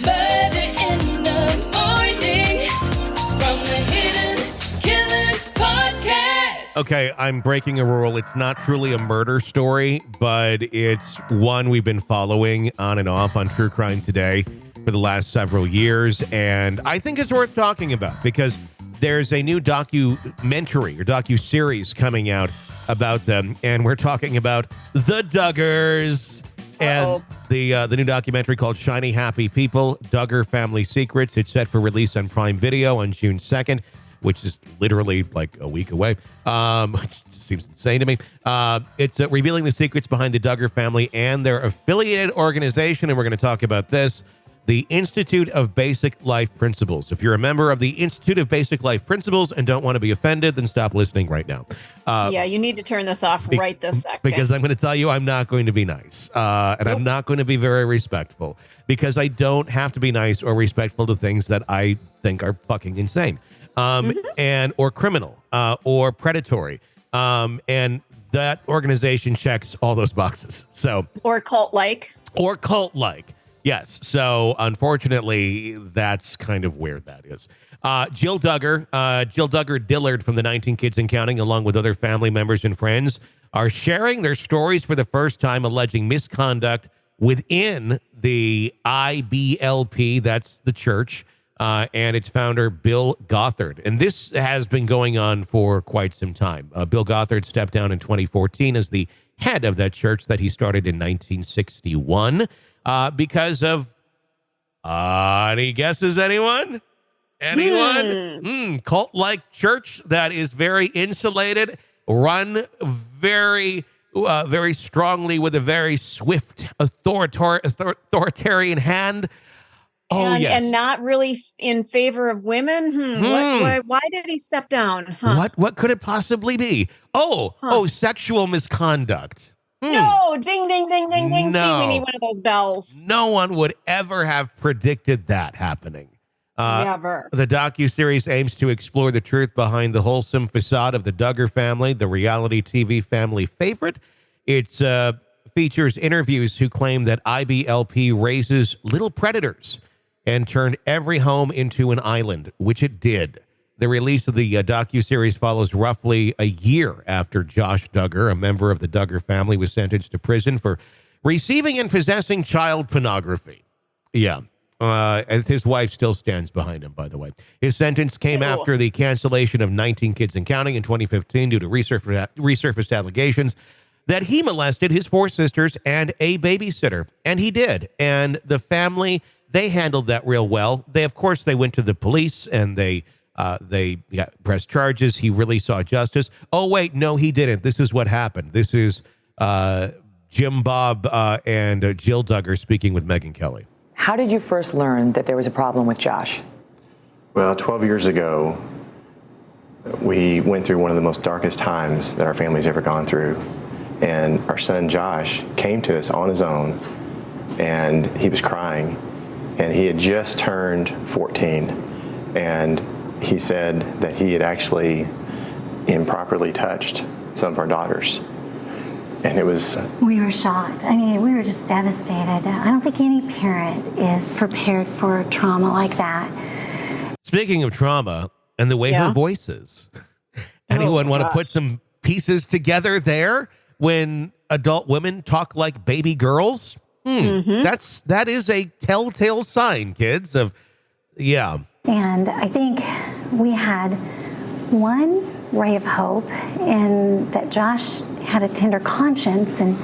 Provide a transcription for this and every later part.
Murder in the morning from the Hidden Killers podcast. Okay, I'm breaking a rule. It's not truly a murder story, but it's one we've been following on and off on True Crime Today for the last several years, and I think it's worth talking about because there's a new documentary or docuseries coming out about them, and we're talking about the Duggars. And the new documentary called Shiny Happy People, Duggar Family Secrets. It's set for release on Prime Video on June 2nd, which is literally like a week away. It just seems insane to me. It's revealing the secrets behind the Duggar family and their affiliated organization, and we're going to talk about this. The Institute of Basic Life Principles. If you're a member of the Institute of Basic Life Principles and don't want to be offended, then stop listening right now. Yeah, you need to turn this off right this second. Because I'm going to tell you I'm not going to be nice. And I'm not going to be very respectful. Because I don't have to be nice or respectful to things that I think are fucking insane. And or criminal or predatory. And that organization checks all those boxes. So Or cult-like. Or cult-like. Yes. So, unfortunately, that's kind of where that is. Jill Duggar Dillard from the 19 Kids and Counting, along with other family members and friends, are sharing their stories for the first time, alleging misconduct within the IBLP, that's the church, and its founder, Bill Gothard. And this has been going on for quite some time. Bill Gothard stepped down in 2014 as the head of that church that he started in 1961. Because of, any guesses, anyone? Anyone? Cult-like church that is very insulated, run very, very strongly with a very swift authoritarian hand. Oh, yes. And not really in favor of women? Why did he step down? What could it possibly be? Sexual misconduct. No, ding, ding, ding, ding, ding. No. See, we need one of those bells. No one would ever have predicted that happening. Never. The docuseries aims to explore the truth behind the wholesome facade of the Duggar family, the reality TV family favorite. It features interviews who claim that IBLP raises little predators and turned every home into an island, which it did. The release of the docuseries follows roughly a year after Josh Duggar, a member of the Duggar family, was sentenced to prison for receiving and possessing child pornography. Yeah. And his wife still stands behind him, by the way. His sentence came after the cancellation of 19 Kids and Counting in 2015 due to resurfaced allegations that he molested his 4 sisters and a babysitter. And he did. And the family, they handled that real well. They went to the police and they pressed charges. He really saw justice. Oh, wait, no, he didn't. This is what happened. This is Jim Bob and Jill Duggar speaking with Megyn Kelly. How did you first learn that there was a problem with Josh? Well, 12 years ago, we went through one of the most darkest times that our family's ever gone through. And our son, Josh, came to us on his own, and he was crying. And he had just turned 14. And he said that he had actually improperly touched some of our daughters. And it was... We were shocked. I mean, we were just devastated. I don't think any parent is prepared for trauma like that. Speaking of trauma and the way her voice is, anyone want to put some pieces together there when adult women talk like baby girls? That is a telltale sign, kids, of, And I think we had one ray of hope in that Josh had a tender conscience, and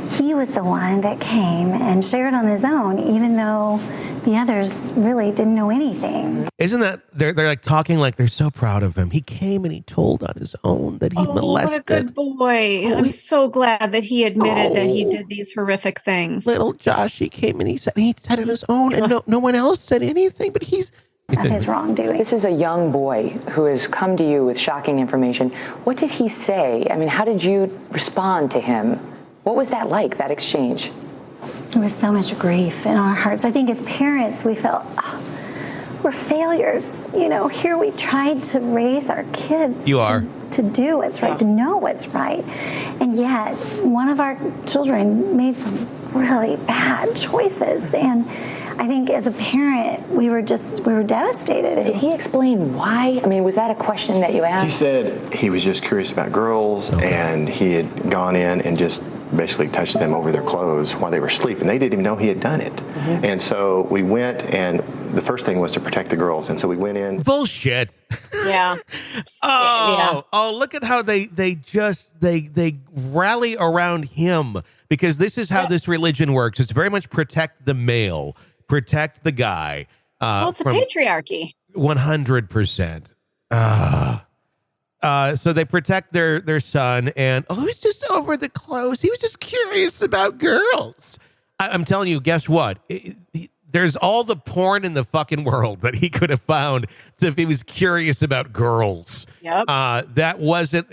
he was the one that came and shared on his own, even though the others really didn't know anything. Isn't that, they're like talking like they're so proud of him. He came and he told on his own that he molested. What a good boy. I'm so glad that he admitted that he did these horrific things. Little Josh, he came and he said on his own, and no one else said anything, but he's... Of his wrongdoing. This is a young boy who has come to you with shocking information. What did he say? I mean, how did you respond to him? What was that like, that exchange? There was so much grief in our hearts. I think as parents, we felt, we're failures. You know, here we tried to raise our kids. To do what's right, to know what's right. And yet, one of our children made some really bad choices. And I think as a parent, we were devastated. Did he explain why? I mean, was that a question that you asked? He said he was just curious about girls, and he had gone in and just basically touched them over their clothes while they were asleep, and they didn't even know he had done it. And so we went, and the first thing was to protect the girls, and so we went in. Bullshit. Yeah. Oh, look at how they rally around him, because this is how this religion works. It's very much protect the male, protect the guy. Well, it's a patriarchy. 100%. So they protect their son, and he was just over the clothes. He was just curious about girls. I'm telling you, guess what? There's all the porn in the fucking world that he could have found if he was curious about girls. Yep. That wasn't.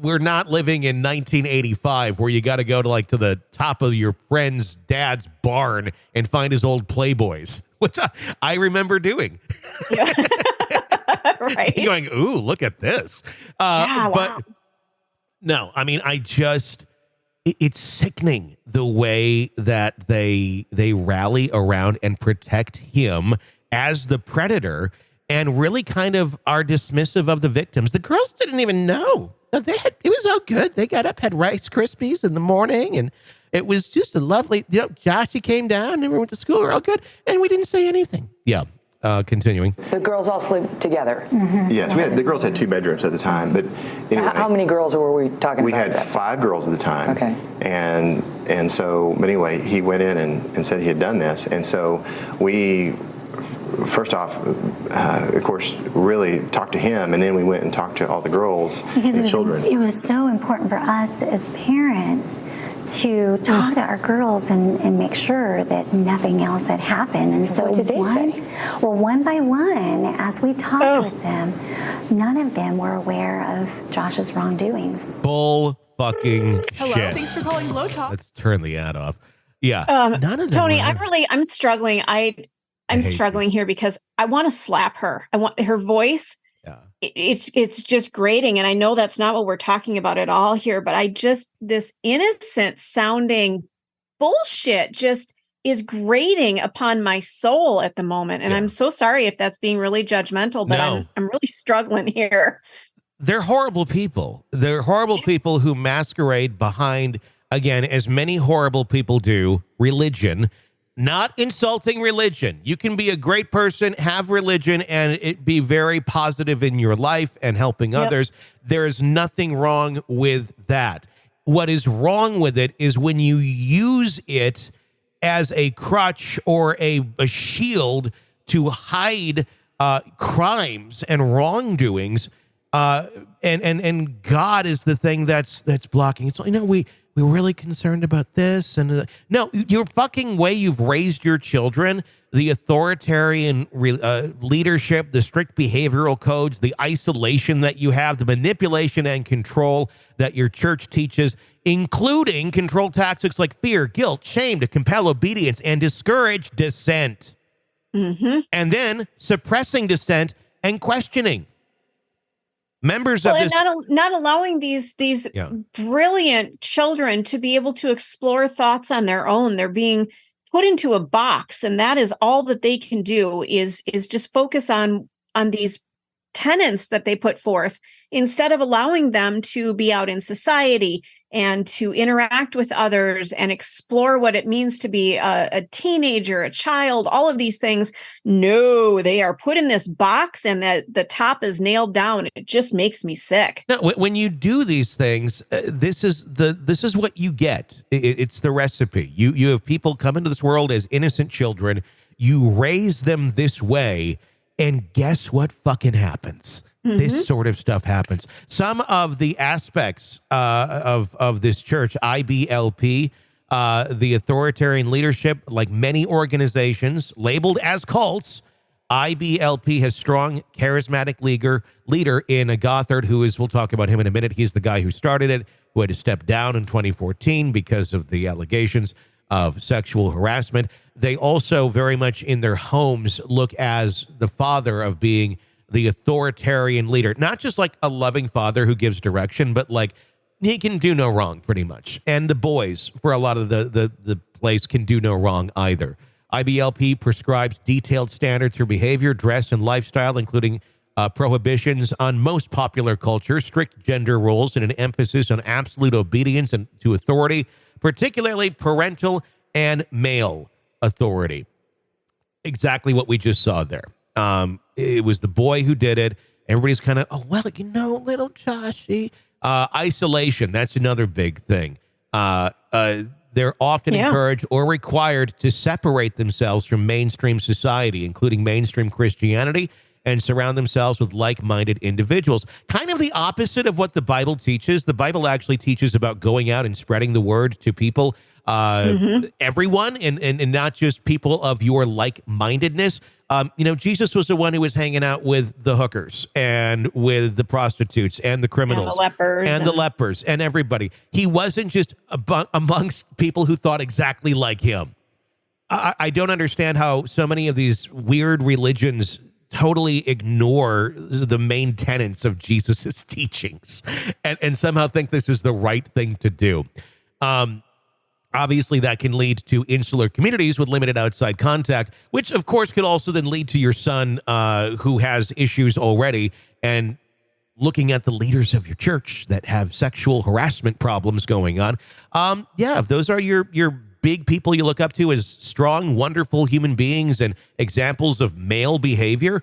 We're not living in 1985 where you got to go to the top of your friend's dad's barn and find his old Playboys, which I remember doing. Yeah. Right. Going, ooh, look at this. But no, I mean, it's sickening the way that they rally around and protect him as the predator, and really kind of are dismissive of the victims. The girls didn't even know. It was all good. They got up, had Rice Krispies in the morning, and it was just a lovely, Josh, he came down and we went to school. We're all good. And we didn't say anything. Yeah. Continuing. The girls all sleep together? Yes, the girls had 2 bedrooms at the time, but anyway, How many girls were we talking we about? had 5 girls at the time. Okay. And so, but anyway, he went in and said he had done this. And so we, first off, of course, really talked to him, and then we went and talked to all the girls and the children. It was so important for us as parents to talk to our girls and make sure that nothing else had happened. And so what did they say? Well, one by one, as we talked with them, none of them were aware of Josh's wrongdoings. Bull fucking Hello, shit. thanks for calling Glow Talk. Let's turn the ad off. Yeah. None of them. Tony, were. I'm struggling. I'm struggling here because I want to slap her. I want her voice. Yeah. It's just grating. And I know that's not what we're talking about at all here, but this innocent sounding bullshit just is grating upon my soul at the moment. And I'm so sorry if that's being really judgmental, but I'm really struggling here. They're horrible people. They're horrible people who masquerade behind, again, as many horrible people do, religion. Not insulting religion. You can be a great person, have religion, and it be very positive in your life and helping others. There is nothing wrong with that. What is wrong with it is when you use it as a crutch or a shield to hide crimes and wrongdoings. And God is the thing that's blocking. So, we're really concerned about this. And no, your fucking way you've raised your children, the authoritarian leadership, the strict behavioral codes, the isolation that you have, the manipulation and control that your church teaches, including control tactics like fear, guilt, shame to compel obedience and discourage dissent. Mm-hmm. And then suppressing dissent and questioning. Members of this, not allowing these brilliant children to be able to explore thoughts on their own. They're being put into a box, and that is all that they can do is just focus on these tenets that they put forth instead of allowing them to be out in society and to interact with others and explore what it means to be a teenager, a child, all of these things. No, they are put in this box and the top is nailed down. It just makes me sick. No, when you do these things, this is what you get. It's the recipe. You have people come into this world as innocent children. You raise them this way, and guess what fucking happens? Mm-hmm. This sort of stuff happens. Some of the aspects of this church, IBLP, the authoritarian leadership, like many organizations labeled as cults, IBLP has strong, charismatic leader in Gothard, we'll talk about him in a minute. He's the guy who started it, who had to step down in 2014 because of the allegations of sexual harassment. They also very much in their homes look as the father of being the authoritarian leader, not just like a loving father who gives direction, but like he can do no wrong pretty much. And the boys for a lot of the place can do no wrong either. IBLP prescribes detailed standards for behavior, dress, and lifestyle, including prohibitions on most popular cultures, strict gender roles, and an emphasis on absolute obedience and to authority, particularly parental and male authority. Exactly what we just saw there. It was the boy who did it. Everybody's kind of, little Joshy. Isolation, that's another big thing. They're often encouraged or required to separate themselves from mainstream society, including mainstream Christianity, and surround themselves with like-minded individuals. Kind of the opposite of what the Bible teaches. The Bible actually teaches about going out and spreading the word to people, everyone, and not just people of your like-mindedness. Jesus was the one who was hanging out with the hookers and with the prostitutes and the criminals and the lepers and everybody. He wasn't just amongst people who thought exactly like him. I don't understand how so many of these weird religions totally ignore the main tenets of Jesus's teachings and somehow think this is the right thing to do. Obviously, that can lead to insular communities with limited outside contact, which, of course, could also then lead to your son who has issues already and looking at the leaders of your church that have sexual harassment problems going on. If those are your big people you look up to as strong, wonderful human beings and examples of male behavior,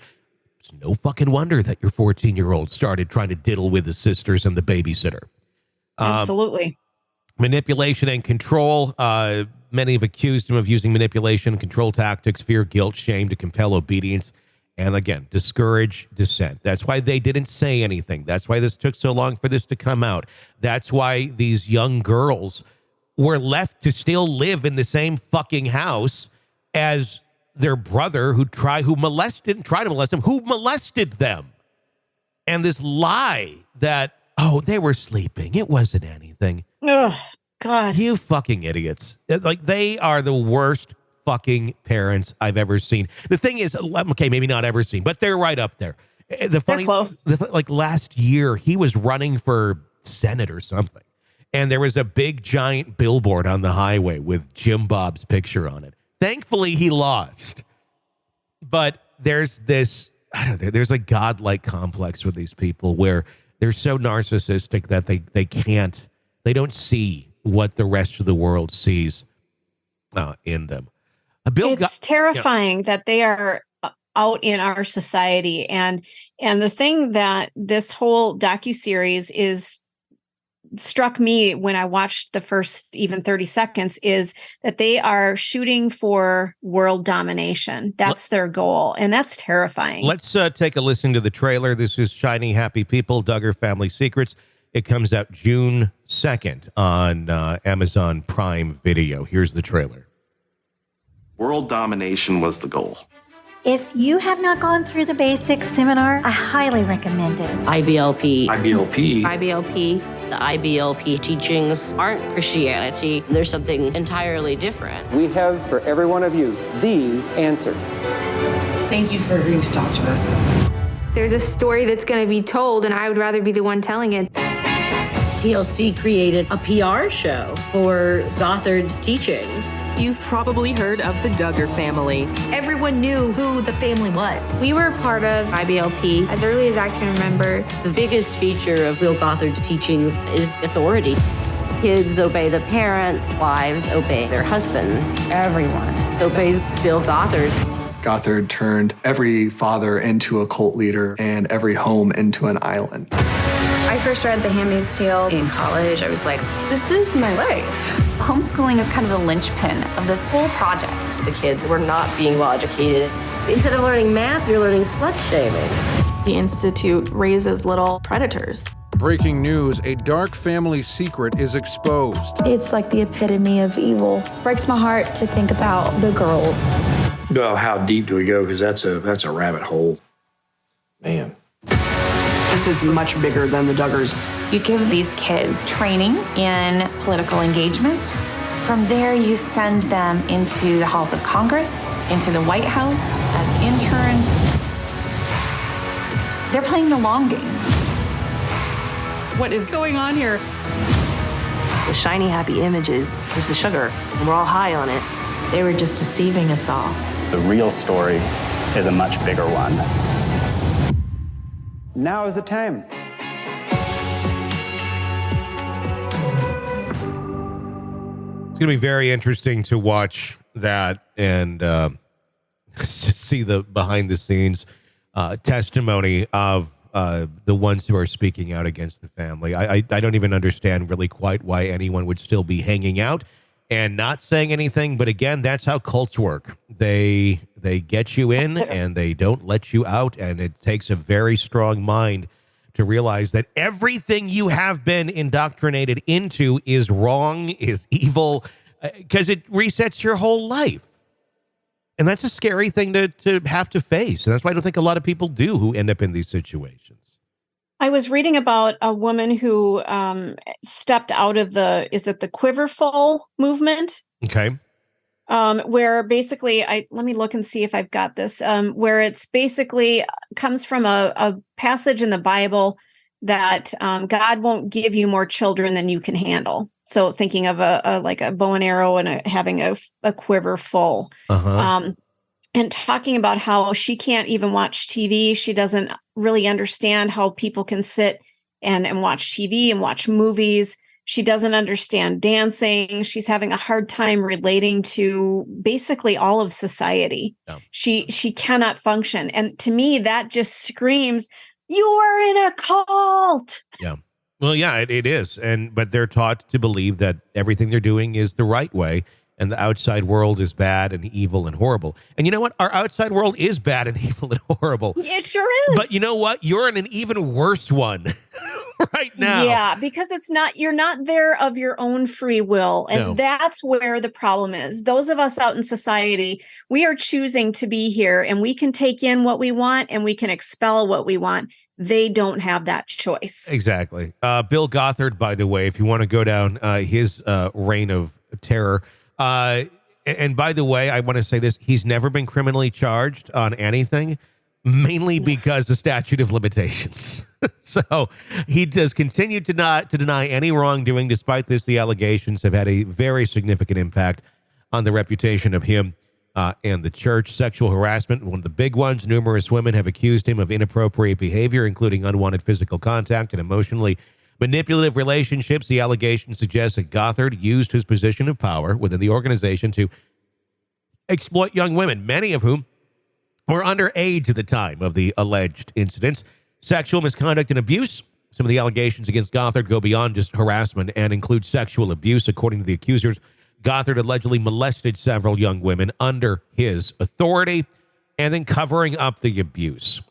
it's no fucking wonder that your 14-year-old started trying to diddle with the sisters and the babysitter. Absolutely. Manipulation and control. Many have accused him of using manipulation and control tactics, fear, guilt, shame to compel obedience, and again, discourage dissent. That's why they didn't say anything. That's why this took so long for this to come out. That's why these young girls were left to still live in the same fucking house as their brother who molested them. And this lie that, they were sleeping. It wasn't anything. Oh, God. You fucking idiots. Like, they are the worst fucking parents I've ever seen. The thing is, okay, maybe not ever seen, but they're right up there. They're close. Like last year, he was running for Senate or something. And there was a big, giant billboard on the highway with Jim Bob's picture on it. Thankfully, he lost. But there's this, there's a godlike complex with these people where they're so narcissistic that they don't see what the rest of the world sees in them. It's terrifying that they are out in our society. And the thing that this whole docuseries struck me when I watched the first even 30 seconds is that they are shooting for world domination. That's their goal. And that's terrifying. Let's take a listen to the trailer. This is Shiny Happy People, Duggar Family Secrets. It comes out June 2nd on Amazon Prime Video. Here's the trailer. World domination was the goal. If you have not gone through the basics seminar, I highly recommend it. IBLP. IBLP. IBLP. The IBLP teachings aren't Christianity. There's something entirely different. We have, for every one of you, the answer. Thank you for agreeing to talk to us. There's a story that's going to be told, and I would rather be the one telling it. TLC created a PR show for Gothard's teachings. You've probably heard of the Duggar family. Everyone knew who the family was. We were part of IBLP as early as I can remember. The biggest feature of Bill Gothard's teachings is authority. Kids obey the parents, wives obey their husbands. Everyone obeys Bill Gothard. Gothard turned every father into a cult leader and every home into an island. I first read The Handmaid's Tale in college. I was like, this is my life. Homeschooling is kind of the linchpin of this whole project. The kids were not being well educated. Instead of learning math, you're learning slut shaming. The Institute raises little predators. Breaking news, a dark family secret is exposed. It's like the epitome of evil. Breaks my heart to think about the girls. Well, how deep do we go? Because that's a rabbit hole. Man. This is much bigger than the Duggars. You give these kids training in political engagement. From there, you send them into the halls of Congress, into the White House as interns. They're playing the long game. What is going on here? The shiny, happy images is the sugar, and we're all high on it. They were just deceiving us all. The real story is a much bigger one. Now is the time. It's going to be very interesting to watch that and see the behind the scenes testimony of the ones who are speaking out against the family. I don't even understand really quite why anyone would still be hanging out and not saying anything. But again, that's how cults work. They get you in and they don't let you out. And it takes a very strong mind to realize that everything you have been indoctrinated into is wrong, is evil, because it resets your whole life. And that's a scary thing to have to face. And that's why I don't think a lot of people do who end up in these situations. I was reading about a woman who stepped out of the Quiverful movement. Okay. Where basically, let me look and see if I've got this, where it's basically comes from a passage in the Bible that God won't give you more children than you can handle. So thinking of a bow and arrow and having a quiver full. And talking about how she can't even watch TV. She doesn't really understand how people can sit and watch TV and watch movies. She doesn't understand dancing. She's having a hard time relating to basically all of society. Yeah. She cannot function. And to me, that just screams, you are in a cult. Yeah. Well, yeah, it is. But they're taught to believe that everything they're doing is the right way. And the outside world is bad and evil and horrible. And you know what? Our outside world is bad and evil and horrible. It sure is. But you know what? You're in an even worse one right now. Yeah, because you're not there of your own free will. And that's where the problem is. Those of us out in society, we are choosing to be here and we can take in what we want and we can expel what we want. They don't have that choice. Exactly. Bill Gothard, by the way, if you want to go down his reign of terror, and by the way, I want to say this, he's never been criminally charged on anything, mainly because of statute of limitations. So he does continue to deny any wrongdoing. Despite this, the allegations have had a very significant impact on the reputation of him and the church. Sexual harassment, one of the big ones. Numerous women have accused him of inappropriate behavior, including unwanted physical contact and emotionally manipulative relationships. The allegation suggests that Gothard used his position of power within the organization to exploit young women, many of whom were underage at the time of the alleged incidents. Sexual misconduct and abuse. Some of the allegations against Gothard go beyond just harassment and include sexual abuse. According to the accusers, Gothard allegedly molested several young women under his authority and then covering up the abuse,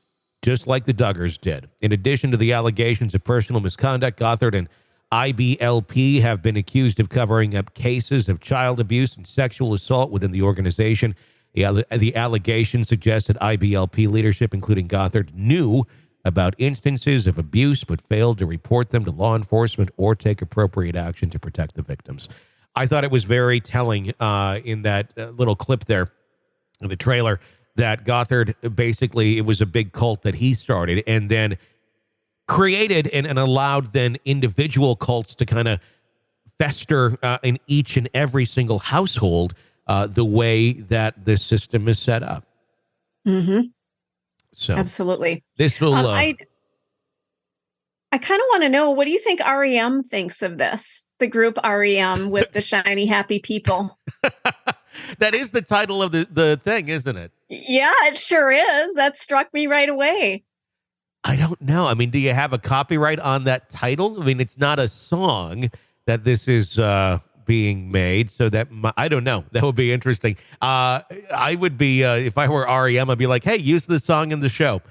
just like the Duggars did. In addition to the allegations of personal misconduct, Gothard and IBLP have been accused of covering up cases of child abuse and sexual assault within the organization. The allegations suggest that IBLP leadership, including Gothard, knew about instances of abuse but failed to report them to law enforcement or take appropriate action to protect the victims. I thought it was very telling in that little clip there in the trailer that Gothard, basically, it was a big cult that he started and then created and allowed then individual cults to kind of fester in each and every single household the way that this system is set up. Mm-hmm. So absolutely. This will... I kind of want to know, what do you think REM thinks of this? The group REM with the shiny, happy people. That is the title of the thing, isn't it? Yeah, it sure is. That struck me right away. I don't know. I mean, do you have a copyright on that title? I mean, it's not a song that this is being made, so that I don't know. That would be interesting. I would be, if I were REM, I'd be like, hey, use this song in the show.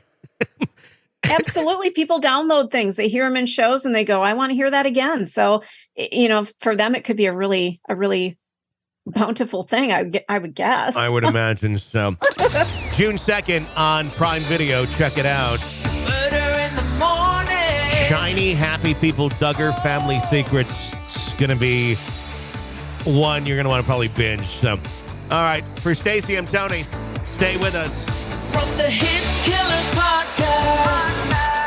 Absolutely. People download things. They hear them in shows and they go, I want to hear that again. So, for them, it could be a really bountiful thing, I would guess. I would imagine so. June 2nd on Prime Video. Check it out. Murder in the morning. Shiny, happy people, Duggar Family Secrets. It's going to be one you're going to want to probably binge. So, all right. For Stacey, I'm Tony. Stay with us. From the Hit Killers Podcast.